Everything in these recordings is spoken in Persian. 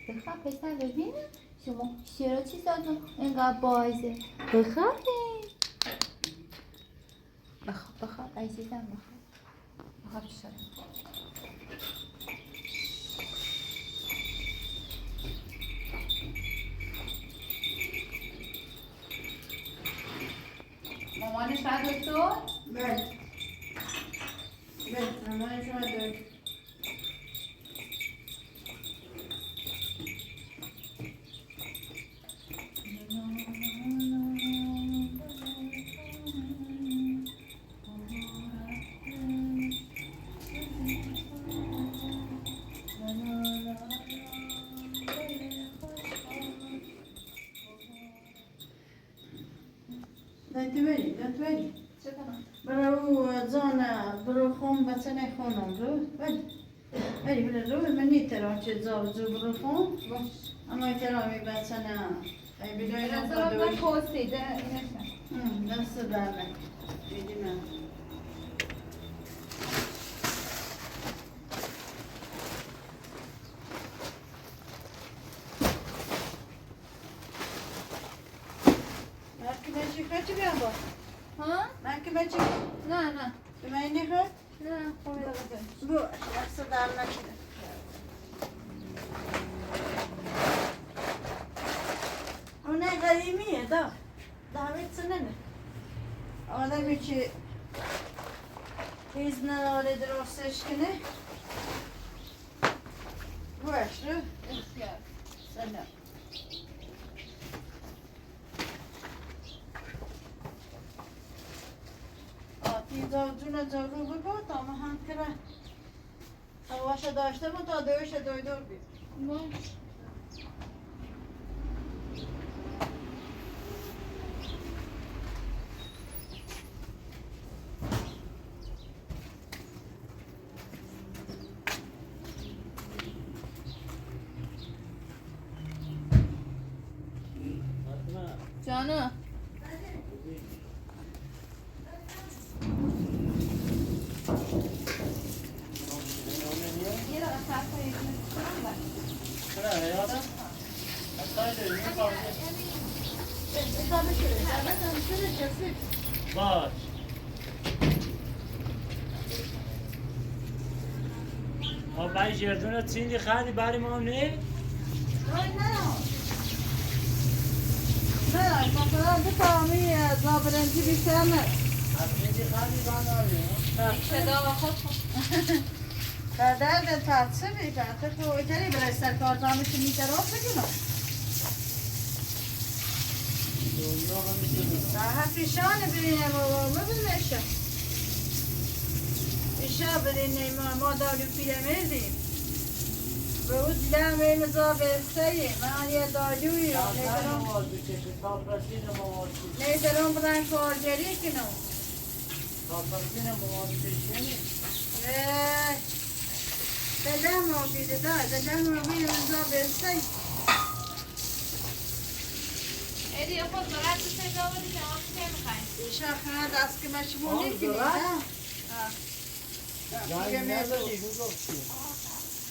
بخواه پسر ببینم شما چرا چیزاتون اینقدر بازه بخواه بخواه عزیزم بخواه شد مامانش بعد دکتر؟ بله مامانش بعد دکتر داری چه کنم؟ برو زانه برو خون بسنه خونم رو بری برو من نیترام چه زو برو خون باش اما ایترامی بسنه ای بدای به نم نظرم پادوش من توصیده اینشم دست درنه دیدی من مرکی بچی خواهی بیام با ها؟ مرکی بچی نه به من نخواد نه خوبه بو دست در نکنه اونه قدیمیه داوید سننه آدمی که هیز نداره درستش کنه بوش رو اختیار سنه آتی جون جارو بگو تا ما هم کرا هواش داشته بود تا دویش دوی دور بید باش جانم یه دقیقه صرف کنید چرا هیاده؟ اصلا داریم باش بای جردون چیندی خیلی بری ما هم نه؟ نه مثلا دو تامی زابرنجی بیشتر نه چیندی خیلی باناری صدا و خود در درد تعصبی که تو ایتری برای سرکار دامش میتراف بگیرم دنیا هم میشه daha pişane birine babamı bilmeşim. İşe birine ma da lüpülemezdim. Ve o dilen ve mezabesteyim. Ben ya da lüyüm. Ne derim buradan korceri ki no. Dedem o bir de da. Dedem o bir mezabesteyim. ایدی خود برای تو سجا بودی که آن که میخواین İşe kana dast ki meşmuni ki ne?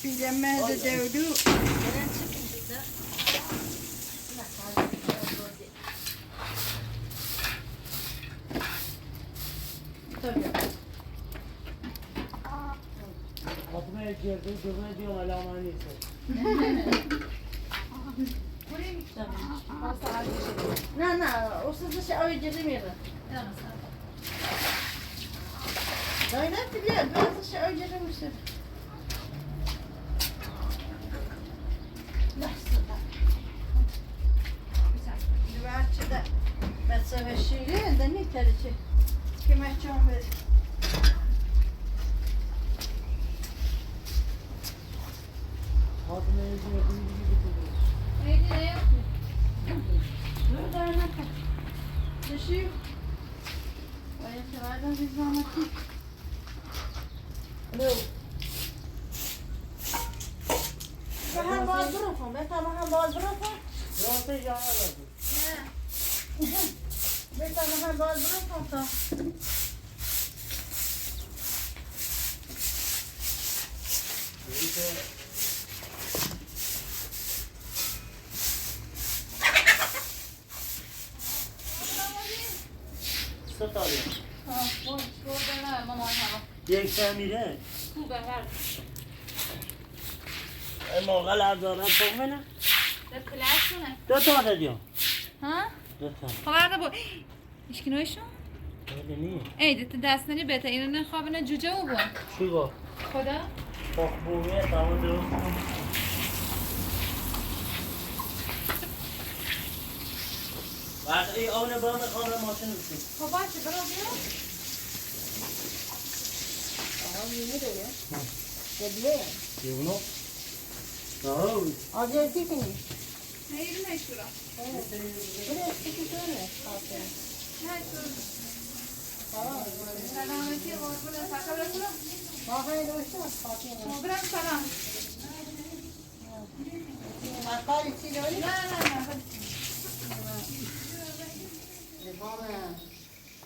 Bilemez de devdu. Fatma Ecevit'in kızına diyor alaman ise. buraya mı gideceğim? Ne o sızı şey öğrenci mi? Dayanat biliyor. Ben şey öğrenci misin? Bahçede mesela şiiri de ne tercih? Kime çam ver? Fatma Ecevit'in gibi getiriyor. ایدی ne yapıyor? Dur dayanat. Düşüyor. Vay severden bir zahmet. Alo. Ben hem bazı bırakın. Ben tamam hem bazı bırakın. Yok سه جانه بازی نه بهتر هم باید برو کن تا سه تا بیا برده نه مامان هوا یک تا میره خوبه هر موقع لردارم تو منه ده پلسونه دو تا دادیم ها؟ دو تا خب برده با ایشکی نویشون؟ بله نیه ای ده دست نری بهتر اینو نخوابه جوجه او بود چی گفت؟ خدا؟ بومیه تمام درست کنم بعد ای اون با میخوام ماشین بسیم خب باشه برو بیا دیونو؟ آه آجرتی کنی نه ایرو نشورا بره اسکی کنه نه شورا سلامتی قربونه سکر رسولم ما خیلی دوشته فاطمه برم سلام مقالی چی داری؟ نه نه نه لبام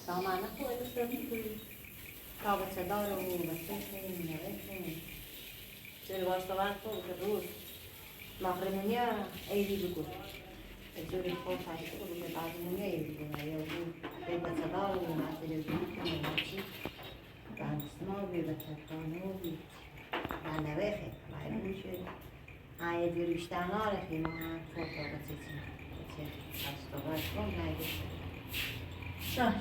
سامانه خودش رو میکنی رابطه دار و بسته کنی نوشتیم چرا واسه وقت که روز مغربونی ایدی بگو جوری خود خواهی که بگو بعدمونی ایدی بگو یا بگو بسته دار و مسئله بگو کنی نوشی دانستما بی بسته خانو بی ننوخه معلوم شد آیا دیروشتن آرخی ما هم فوق را بسیتیم بچه هستاواش کن نگیشه شاش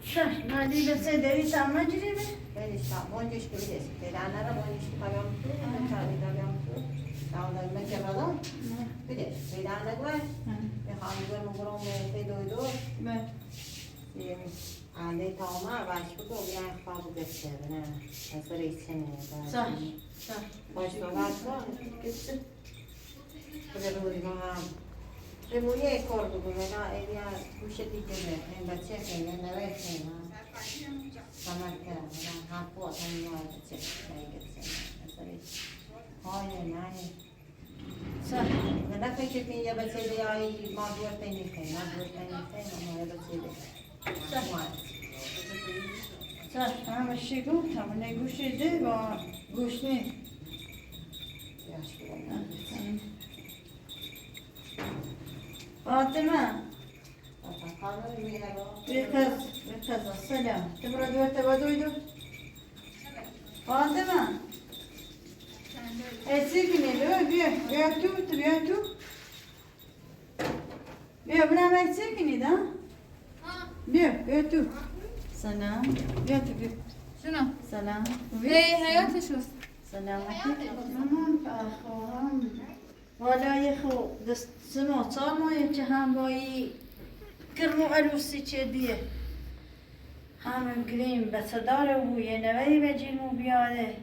شاش نادی بسه داری سامنا جریبه؟ بله بانجش که بیدست پیلانه را بانجش که قبیام تو بچاری قبیام تو داودای من که بدم بیدست پیلانه گوه میخوام گرم گرم پیدوی دو علی تامه باش بگو بیان خواب بسته نه از ریسنه شاش باش بگو کسی بگه روی ما هم ریمونی کار بگو نه ایدی از گوش دیگه نه این بچه خیلی نوه خیلی سمت کرد نه هم پوت هم نیای بچه نگه بسنه های نه نه فکر کنی یه بچه دیایی ما دورت نیخه ما دورت نیخه ما یه بچه دی همه چی گفتم نگوشیده و گوش نی فاطمه بقز السلام تبرد وتبدوي دو فاطمه سيبني لو بيا تو بيا بنا سيبني ده بيا تو سلام بيا تو بيا شنو؟ سلام هی حیاتش است سلامتی من خواهم والای خو دست سما چار مایه که هم بایی کرمو علوسی چه دیه همه گریم بسداره و یه نوی بجیرمو بیاده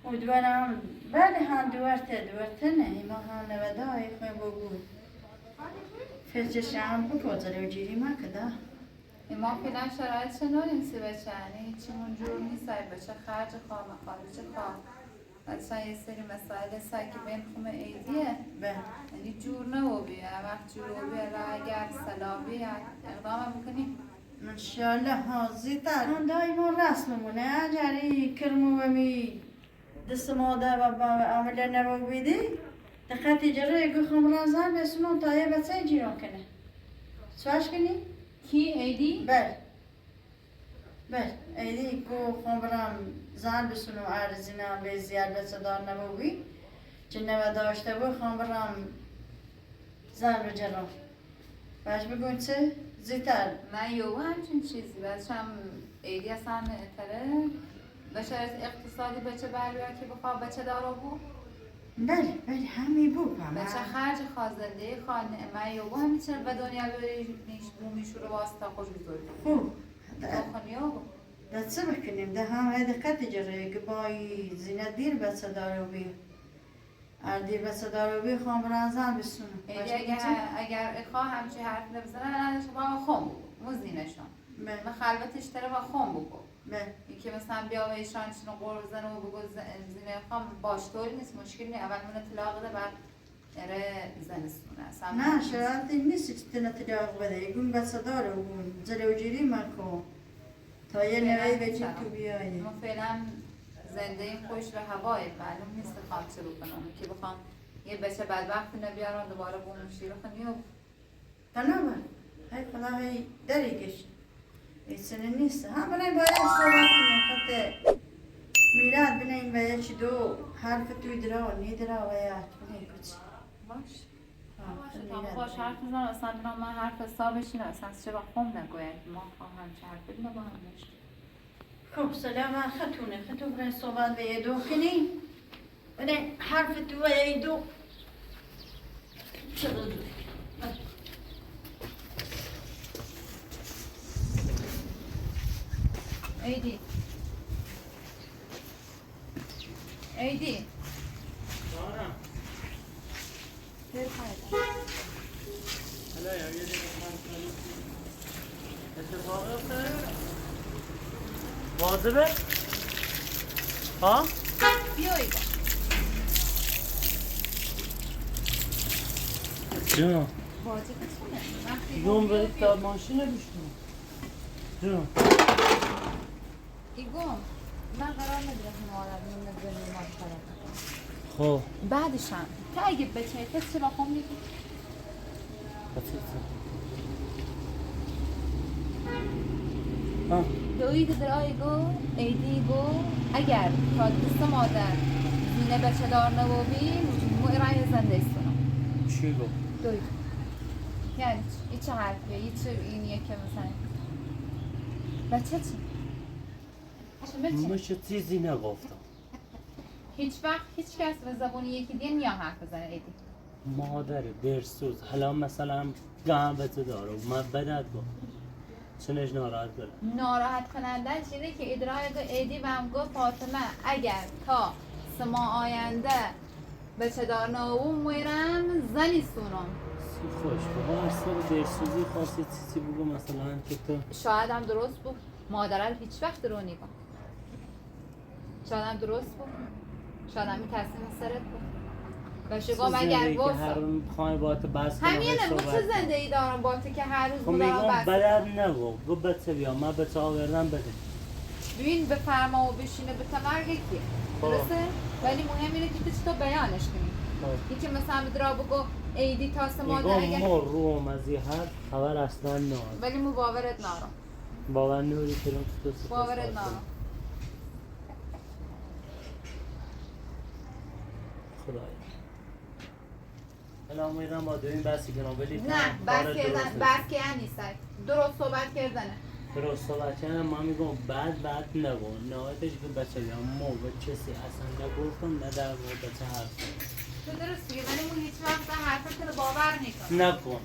و دوارم بله هم دوارته نه ما هم نوده های خواه بگو فرچش هم بکوزره و جیری ما کده ما فعلا شرایطش نداریم سی بچه یعنی هیچیمون جور نیست بچه خرج خواه مخارج خواه بچه یه سری مسائل سایی که بین خومه ایدیه یعنی جور نوبیه وقت جور نوبیه را اگر سلابی اقدام بکنیم انشالله ها زیتر من دایما رسممونه اگری کرمو بمی دست ماده و عمل نبو بیدی دقت اجاره گو خمران زن بسنون تا یه بچه جیران کنه سواش کنی؟ کی ایدی؟ بله ایدی گو خمران زن بسنو عرضینا به زیاد بچه دار نبو بی چه نو داشته بو خمران زن رو جران باش بگون چه؟ زیتر نه یو همچین چیزی بچه هم ایدی اصلا تره بشرط اقتصادی بچه برویا که بخواه بچه دارا بو بله همی بود بچه خرج خازنده خانه من یو همین چرا به دنیا بری نیش بومیشو رو واسطه خوش بزرگی خوب خانیا بو دسته بکنیم ده هم دقت جره که بای زینت دیر بچه دارو بی دیر بچه دارو بی خوام برانزن بسونم اگر اخواه همچی حرف نبزنه نداشت با خون بگو موزینشون من خلوتش تره با خون بگو یکی مثلا بیا و ایشان چنو قرب بزنه و بگو زینه خام باش طوری نیست مشکل نیست اول من اطلاق ده بعد اره زمستون است. نه شرایطی نیست که تنتریاق بده یکون بسه داره و جلوگیری مکن تا یه نوعی بچی تو بیایی. ما فعلا زنده خوش به هوای معلوم نیست بخوام شروع کنم که بخوام یه بچه بدبخت نبیارن دوباره با اون شیر خونی و بنابر های خدا های داری کشی این سنه نیست ها بنای باید صحبت کنیم خطه میراد بنای باید چی دو حرف توی درا و نی درا و یا بنای کچی باش باش حرف بزن اصلا بنا من حرف حسابش این اصلا چرا خم نگوید ما خواهم چه حرف بگم با هم نشت خب سلام خطونه خطو برای صحبت به یه دو کنی بنای حرف تو و یه دو چرا دو ایدی ایدی دارم بیر خواهد حالا یا یه دیگه اتفاقی افتاده واضبه؟ ها؟ بیایی جون بازی بسونه جون برید تا ماشین بشتون جون ایگم من قرار ندارم مادر من نزدی ما خب بعدش هم که اگه بچه کسی چه بخوام میگی دوید در آیگو ایدیگو اگر تا دست مادر زینه بچه دار نبودی مو ارائه زنده ایستونم چی گفت؟ دوید یعنی این چه حرفیه این چه اینیه که مثلا بچه چی؟ من چه چیزی نگفتم هیچ وقت هیچ کس به زبونی یکی دیگه نیا حرف بزنه ایدی مادر درسوز حالا مثلا گام بچه داره و من بدت گفت چنش ناراحت داره ناراحت کنندش اینه که ادرای ایدی و هم گفت فاطمه اگر تا سما آینده بچه دار نوون میرم زنی سونم سی خوش بابا اصلا درسوزی خواستی چیزی بگو مثلا که تو شاید هم درست بود مادره رو هیچ وقت رو نگاه شاید هم درست بود شاید هم این تصمیم سرت بود و شگام اگر که هر روز خواهی با تو بس کنم همینه من چه زندگی دارم با تو که هر روز خب بودم میگم بس بدت نگو گو بچه بیا من بچه آوردم بده ببین بفرما و بشینه به تمرگ کیه درسته؟ ولی مهم اینه که تو چطور بیانش کنی این که مثلا بدرا بگو ایدی تاست مادر میگم اگر ما روم از این هر خبر اصلا نه ولی مو باورت نارم باور نوری کنم تو باورت نارم خدایا الان میرم با دوین بسی کنم ولی نه بس کردن نیست درست صحبت کردنه درست صحبت کردن ما میگم بعد نگو نهایتش که بچه بیام ما به کسی اصلا نگفتم نه در مورد بچه حرف تو درست میگه ولی مو هیچ وقت حرفت رو باور نکن نکن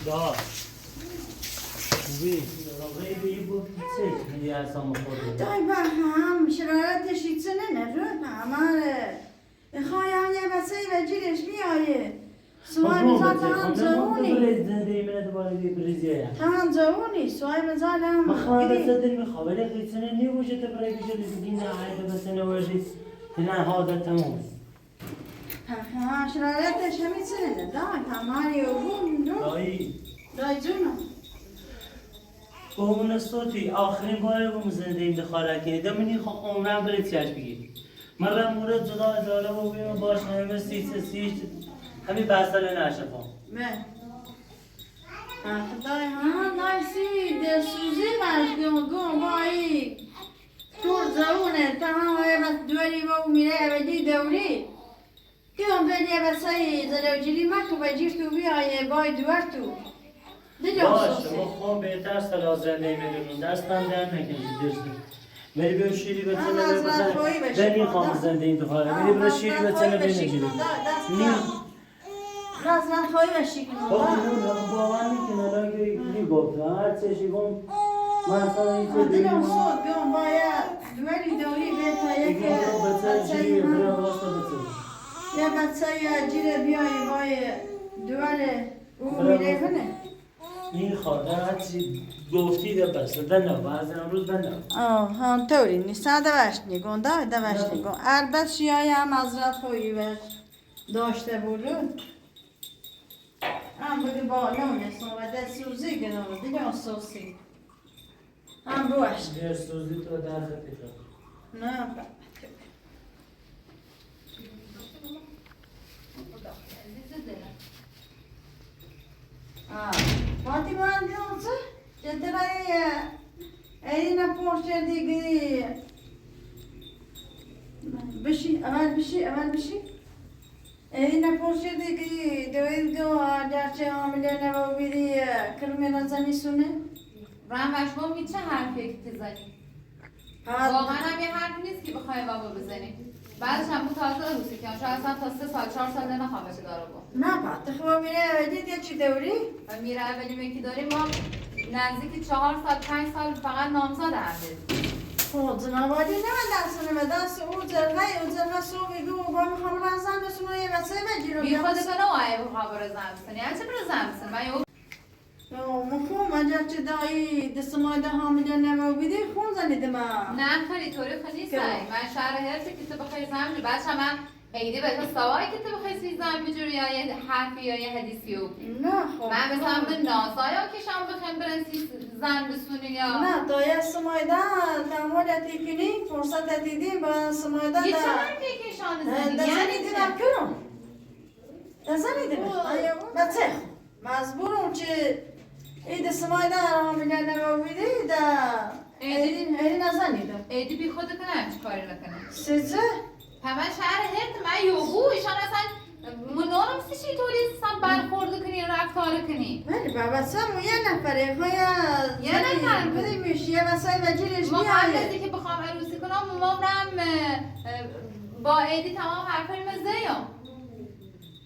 دار روی بی بود چه میدی اصلا مخورده دای با هم شرایطش ایچه نه رو هماره بخوایم یه بسه و جیرش بیایه سوای مزاد هم زهونی هم زهونی سوای مزاد هم مخواه بسدر میخواه ولی قیتنه نیوجه تبرای بجا بگین نه عایده بسنه وردی نه هاده تمام ها شرایطش همیچه نه دای هماری و بون رو دای جونم بهمون صوتی آخرین باره بهم زنده این دخاله کنی دمونی خواه عمرم برای تیاش بگیر من را مورد جدا اداره و بیم باش همه سیچ همین بستره نشفم خدای ها نایسی درسوزی مشگم گم بایی تور زونه تمام های بس دوری و میره ابدی دوری گم بدی بسایی زلوجیری مکو بجیر تو بیایی بای دور تو باشه ما خواه بهتر سلا زنده میدونم دستم در نکنید درسته ولی به شیری به تنه بزن دنی خواه زنده این دخواهی ولی به شیری به تنه بینگیرید نیم رازمن خواهی بشی کنم خب نون باور میکنه الان که میگفت هر چشی گم مثلا این چه دلم صد بیام باید دوری دوری بهتا یک بچه یه بچه یه جیره بیایی بای دوره او میره کنه این خاطر هرچی گفتی ده بسته ده نه بعضی امروز ده نه هم طوری نیست دوشت نگون دوشت نگون البته شیای هم از رفت خویی بش داشته بودون هم بودی با نونستون و ده سوزی گنون دیگه سوزی هم روش در سوزی تو در خطی کرد نه فاطمه اندیونسه جدرای اینا پوشر دیگه بشی اول بشی اینا پوشر دیگه دوید دو درچه عامله نبا بیدی کرمی رزنی سونه رمش ما چه حرفی که تزنی؟ واقعا هم یه حرفی نیست که بخوای بابا بزنی بعدش هم بود تازه روسی که شاید اصلا تا 3 سال 4 سال نخوام بشه داره با نه بعد خواه میره اولی یا چی دوری؟ و میره اولی میگی داریم ما نزدیک 4 سال 5 سال فقط نامزاد عرضه خود زنابادی نه من درسونه و دست او زرغه صوبی گو با میخوام رنزن بسونه یه وسه مجیرو بی خود کنه و آیه بخواه برو زن بستنی هرچه برو زن بستنی من یه مفهوم اگر چه دایی دست مایده حامله نمو بیدی خون زنیده من نه خیلی طوری خود نیست من شهر هرچه که تو بخوای زن بجور بعدش هم من عیدی به تو سوایی که تو بخوای سی زن بجور یا یه حرفی یا یه حدیثی و نه خب من مثلا من ناسایا که شما بخوایم برن سی زن بسونی یا نه دایی سمایده تمالتی کنی فرصت دیدیم با سمایده یه چه حرفی که شانه زنی دزنی دیدم کنم دزنی دیدم بچه مزبورم چه عید سمایده حامله نمو بیدی عیدی نزنیدم عیدی بی خود کنه همچه کاری نکنه سیزه؟ همه شهر هرت من یوهو ایشان اصلا منارم سی طوری اصلا برخورد کنی و رفتار کنی ولی بابا سمو یه نفره خواه یه نفر بودی میشه یه وسای وجیرش ما بیایی قبل که بخوام عروسی کنم مامرم با عیدی تمام حرفای مزدیم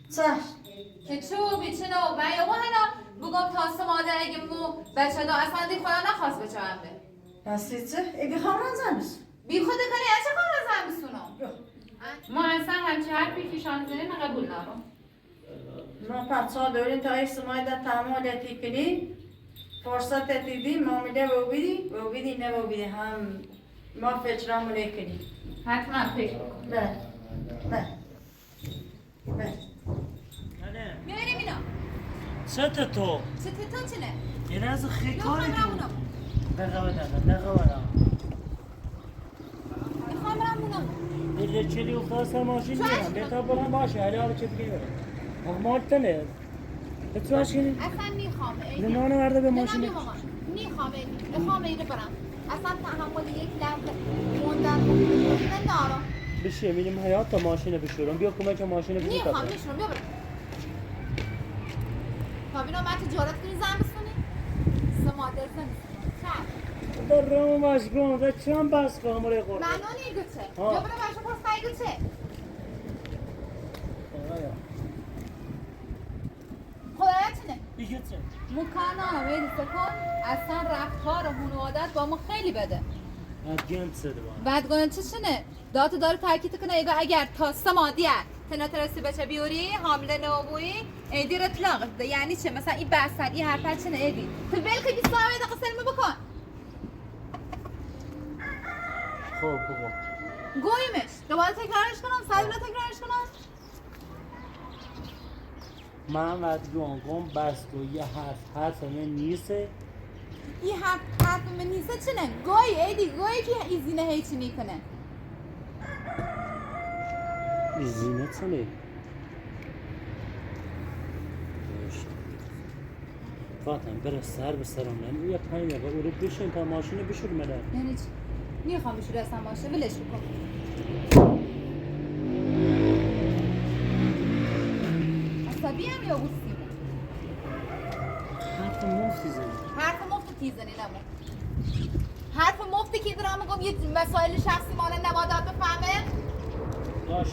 صح که چو بیچنه و من یوهو هلا بگم تاسته ماده اگه مو بچه دا اصلا دی خودم نخواست بچه هم به پس چه؟ اگه خواهران زن بسون بی خود کنی اچه خواهر زن بسونم ما اصلا همچه حرفی که شان زنی قبول نرم ما 5 سال دوریم تا ایست مایده تعمالتی کنی فرصت دیدی معامله بوبیدی نبوبیدی هم ما فکرامونه کنی حتما فکر بکن بله میبینیم اینا چه تو؟ چه تو چنه؟ یه از خیلی کاری میخوام تو برم میخوام برم اونم دیگه چلی افتاد ماشین میرم بهتا برم باشه حالا حالا چه دیگه برم مارتنه تو ماشین اصلا میخوام نمانه ورده به ماشین میخوام اینو برم اصلا تحمل یک لحظه موندن ندارم بشه میریم حیات تا ماشین بشورم بیا کمک ماشین بشورم میخوام میشونم بیا برم تا بینا من تجارت کنی زن بسونی سماده زن در رام مشگون در چند بس که هماره خورد من نیگو چه بیا برم باشو پرس نیگو چه خدایتونه دیگه چه؟ مکانا ویلی سکن اصلا رفتار و عادت با ما خیلی بده گند سده با بعد گونه چه شنه داتو داره تاکید کنه اگر تا سمادیه تنترسی بچه بیوری حامله نوبویی ایدی رطلاق ده یعنی چه مثلا این بستر این حرفت چنه ایدی تو بلکه 20 دقیقه سلمه بکن خوب خوب گویمش دوباره تکرارش کنم سعی تکرارش کنم من وقتی گم بس تو یه حرف همه نیسته این حرف من نیسته چنه گوی ایدی گوی که ایزینه هیچی میکنه ایزینه چنه فاطمه بره سر به سرم نمی یه 5 دقیقه او رو بشین تا ماشین بشور مدر یعنی چی؟ میخوام بشوره اصلا باشه ولش بکن عصبی هم یا بوسیم حرف مفتی زنی حرف مفت تیزنی نمون حرف مفتی که دارم میگم یه مسائل شخصی مال نبادات بفهمه باش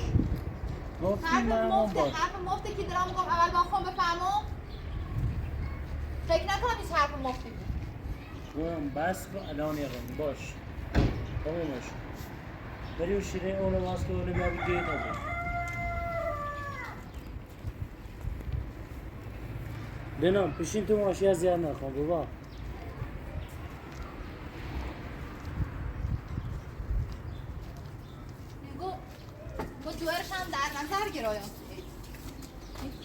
مفتی من هم باش حرف مفتی که دارم میگم اول با خون بفهمم فکر نکنم هیچ حرف مفتی بود بس کن الان یقم باش تمامش بری و شیره اونو باز که اونو بیا بگیه تا لنا بشین تو ماشی از یاد نکن بابا. با جوهرش هم در نظر گرایم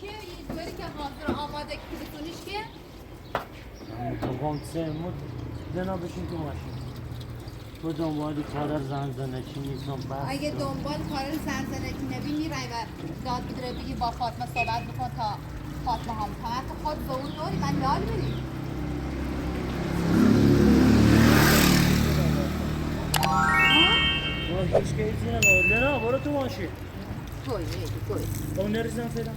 که یه جوهری که حاضر آماده که بتونیش که بابام سه مود لنا بشین تو ماشی. تو دنبالی کار زنزنکی نیستم بس. اگه دنبال کار زنزنکی نبی میرای و داد بدره بگی با فاطمه صحبت بکن تا فاطمه هم تو خود به اون دوری من یاد بری هیچ که ایزی نمارد لنا برو تو ماشی. توی اون نریزم فیلم.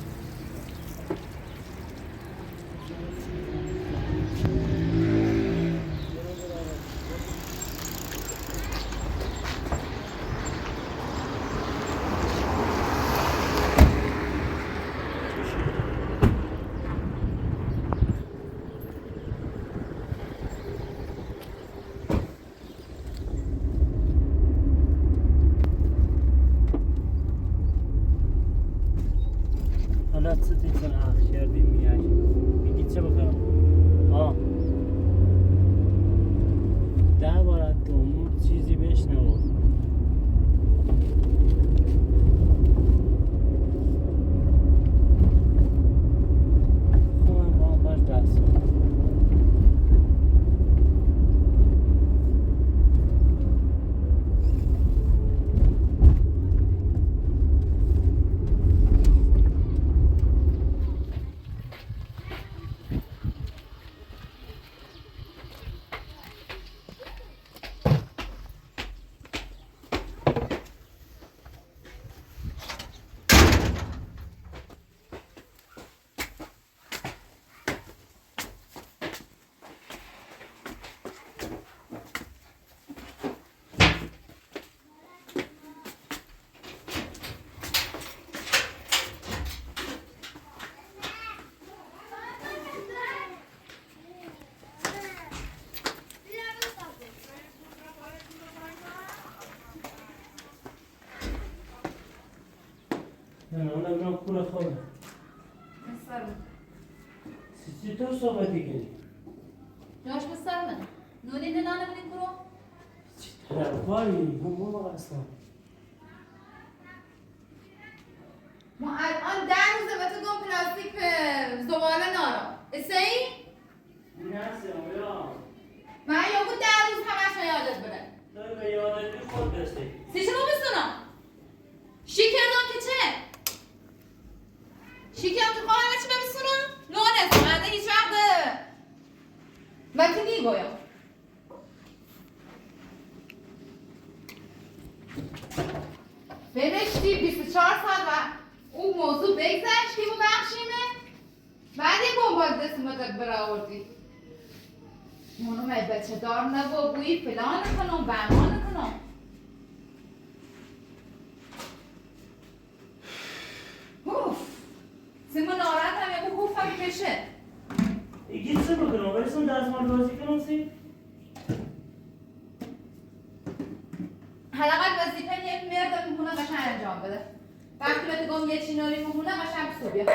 حالا چه دیدن آخ کردیم میای میگی چه بکنم آه ده بار دوم چیزی بشنو خوبم با هم باش دست نه اونم نام کوره خوبه مستر سی تو صحبتی کنی جاش مستر من نونی ننانه منی کرو طرفایی هم بابا اصلا ما الان 10 روزه به تو گم پلاستیک به زباله نارم ای؟ نسی آمیا من یه بود 10 روز همش یادت بره داری به یادت بی خود برسی سی چه بستنم؟ شکردم که چه؟ شکردم که خواهر چی بستنم؟ نونست مده هیچ وقت وقتی نیگویم فرشتی 24 ساعت و اون موضوع بگذشتی و بخشیمه بعد یه گنبال دستمتت برآوردی مونو می بچه دار نبا بویی فلان کنم بهمان کنم اوف سیما ناراحت هم یه خوف هم کشه ایگی چه بکنم؟ برسون دستمان بازی کنم سی؟ حداقل وظیفه یک مرد میمونه قشنگ انجام بده وقتی بهت گم یه چینوری میمونه قشنگ سو بیا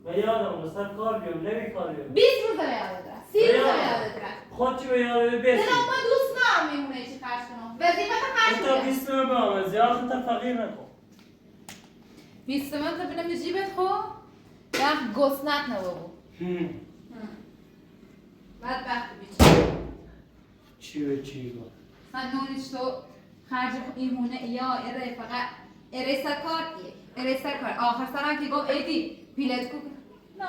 و یادم سر کار بیام نمی کار بیام 20 روز به یادت رفت 30 روز به یادت رفت خود چی به یادت بسی؟ دلم ما دوست دارم میمونه چی خرج کنم وظیفه تا خرج تا کنم 20 رو بام زیاد تا فقیر نکن 20 من تا بینم جیبت خو وقت گسنت نبابو بعد وقت بیچه چی به چی با من نونیش تو خرج ایمونه یا اره فقط اره سکار اره سکار آخر سرم که گفت ایدی پیلت کو نه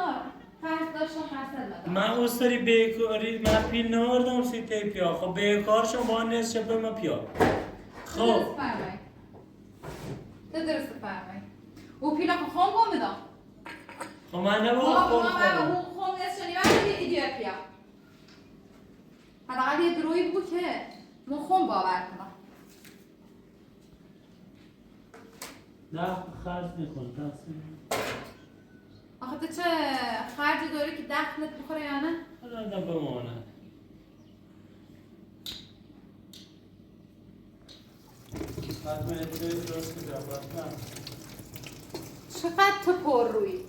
خرج داشتم خرج من اوستری بیکاری من پیل نوردم سی تی پیا خب بیکارشم با نیست شبه من پیا خب درست فرمایی تو درست فرمایی او پیلا که خون گم بدم خب من نبا خود من خودم خون نیست شنی من یه ایدیا پیا حداقل یه دروی بود که من خون باور کنم نه خرج نکن تقسیم آخه تو چه خرجی داری که دخلت بخوره یا نه؟ حالا آدم بماند حتما اتفاقی درست میگم حتما چقدر تو پر روی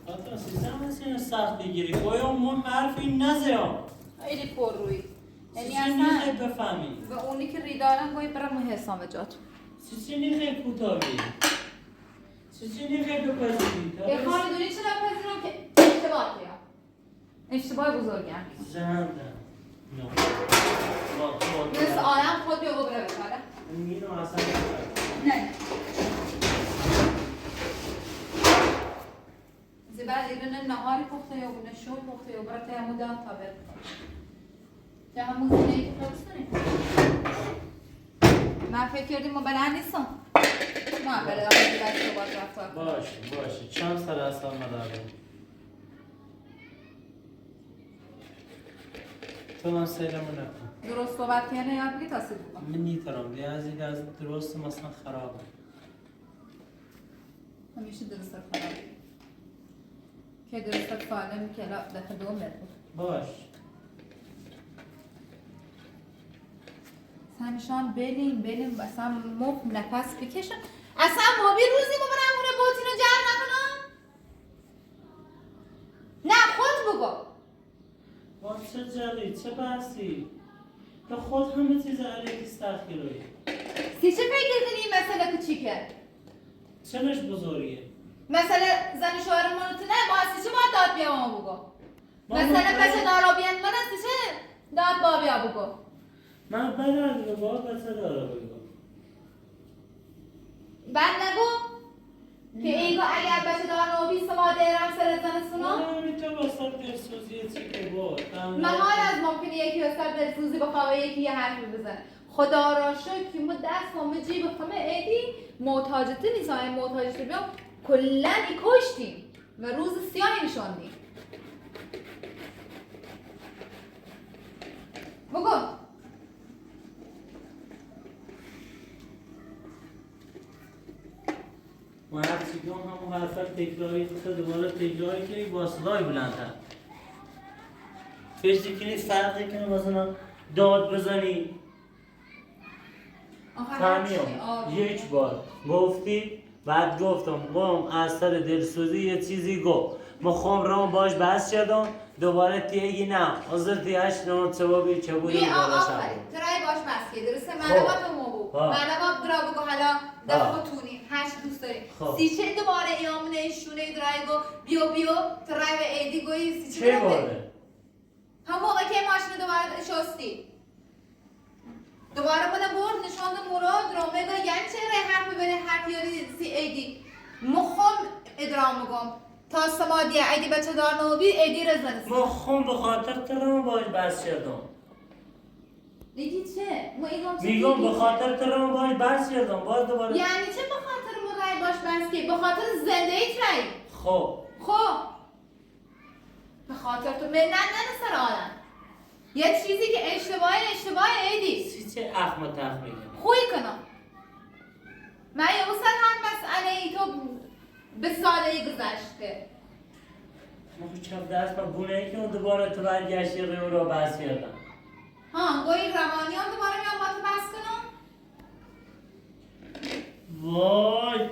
خاطر سیستم هستین سخت بگیری باید ما حرفی نزیم خیلی پر روی یعنی سیسی اصلا نیخه بفهمی به اونی که ریدارم باید برم حسام جاتون سیسی نیخه کوتاهی سیسی نیخه بپذیری یه خاندونی چرا پذیرم که اشتباه کردم اشتباه بزرگم زنده نه مثل آدم خود بیا ببره بکاره اینو اصلا نه بعد ایران نهاری پخته یا بونه شور پخته یا برای همون دام تا برد که همون زنه که خودستانیم من فکر کردیم ما بلند نیستم ما بلد آمون دیگر صحبت رفتار باشه چند سر اصلا مداره تو من سیرمو نکن درست صحبت کنه یاد بگی تاثیر بکن من نیترم دیگه از این از درست مثلا خرابه همیشه درست خرابه که درست فعلا که دفعه دوم بود باش سمشان بریم اصلا مف نفس بکشم اصلا مابی روزی ما برم اونه بوتینو جمع نکنم نه خود بگو با چه جلی چه بحثی تو خود همه چیز علیکی سخیروی سی چه فکر کنی این مسئله کوچیکه چنش بزرگه مسئله زن شوهر منوتونه با سی چه باید داد بیا ما بگو مسئله پس دارا بیان من سی چه داد با بیا بگو من بدن رو با بچه داره بگو بعد نگو که ایگو اگر بچه دار نو 20 ما دیرم سر زنستونا نه تو واسه دلسوزی چی که بود محال از ممکنه یکی واسه دلسوزی بخواه یکی یه حرفی بزنه خدا را شکر که ما دست همه جیب همه ایدی محتاجته نیست های محتاجته بیام کلن ای کشتیم و روز سیاهی نشاندیم بگو و هر چیگه همون حرفت تکراری خود دوباره تکراری کنی با صدای بلندتر فشتی کنی فرقی کنی مثلا داد بزنی فهمیم یک بار گفتی بعد گفتم از سر دلسوزی یه چیزی گفت مخوام رام باش بحث شدم دوباره تیگی نه حضر تیهش نمون چبابی چبوری بالا شد ترای باش بس که درسته منو با تو موبو منو با درا بگو حالا دفعه تونی هشت دوست داریم سی چه دوباره ایامونه شونه درای گو بیو ترای و ایدی گوی سی چه باره؟ هم موقع که ماشین دوباره شستی دوباره بوده برد نشاند مراد درامه گو یعنی چه ره حرف ببینه حرف یاری سی ایدی مخم ادرام بگم تا سمادیه ایدی بچه دار نوبی ایدی رزنست مخم به خاطر ترام باش بحث شدم دیگی چه؟ میگم به خاطر ترام باش بحث شدم باز دوباره یعنی چه به خاطر ما رای باش بحث که؟ به خاطر زنده ایت رای خب به خاطر تو منن ننسر آدم یه چیزی که اشتباه ایدی سی چه اخم تخمیگه خوی کنم من یه اصلا هم مسئله ای تو به ساله گذشته ما خود چپ دست با بونه ای که اون دوباره تو برگشتی رو بحث کردم گویی روانیان دوباره میام با تو بحث کنم وای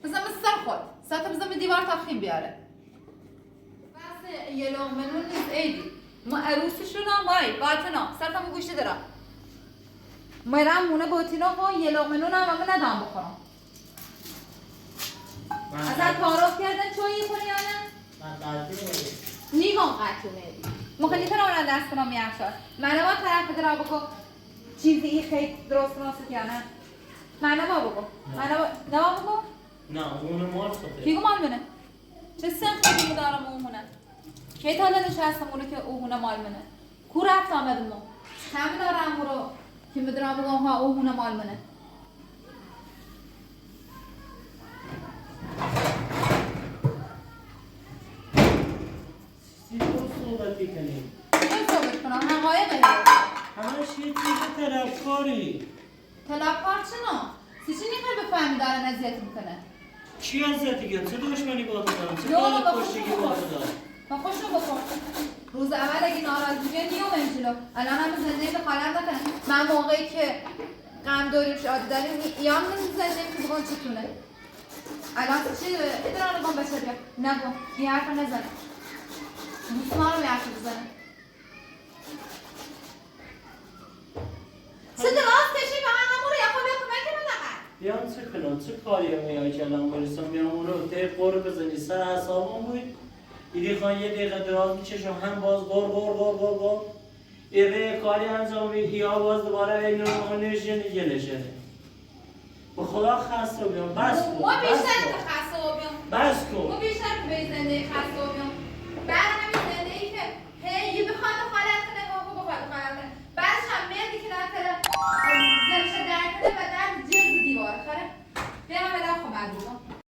بزن سر خود ساعت بزن به دیوار تخیم بیاره بحث یه لغمنون نیست ایدی ما عروسی شدم وای باتنا سرتمو گوشتی دارم میرم مونه باتینا کن یه لغمنون هم همه ندام بخورم اصلا تعارف کردن چویی کنی یا نه؟ من قطعی نیگم قطعی میدی مخیلی کنم اون دست کنم میخشاد منو با طرف درا بکن چیزی ای خیلی درست ناسید یا نه؟ منو با بکن منو با بکن؟ نه اون مال خطه کی مال منه؟ چه سن خیلی دارم اون هونه؟ کی تا نشستم اونه که اون هونه مال منه؟ کو رفت آمدم اون؟ همه دارم اون رو که بدرام بگم ها اون هونه مال منه صحبتی کنیم چه صحبت کنم؟ حقایق همش یه چیز طرفکاری طلبکار چنا؟ سی چی نمیخوای بفهمی دارن اذیت میکنه؟ چی اذیتی گرد؟ چه دشمنی با تو دارم؟ چه یو کار با کشتگی خوشو با بخور تو دارم؟ با خوشو بخور روز اول اگه ناراض بودی نیومد جلو الان هم زنده به خالم نکنه من موقعی که غم داریم عادی داریم ایام زنده که بگم چتونه الان چی ادرار رو بچه بیا نگو این حرف نزن مسمار رو حرف بزنه چه درست کشی به همون رو یخو بیا کمک من بیان چه کنم چه کاری هم میای که الان برسم بیام اون رو ته قور بزنی سر اعصابم بود ایدی خان یه دقیقه دراز میکشم هم باز غور ایره کاری انجام میدی یا باز دوباره این رو نشنه به خدا خسته بیام بس کن ما بیشتر خسته بیام بس کن ما بیشتر به زنده خسته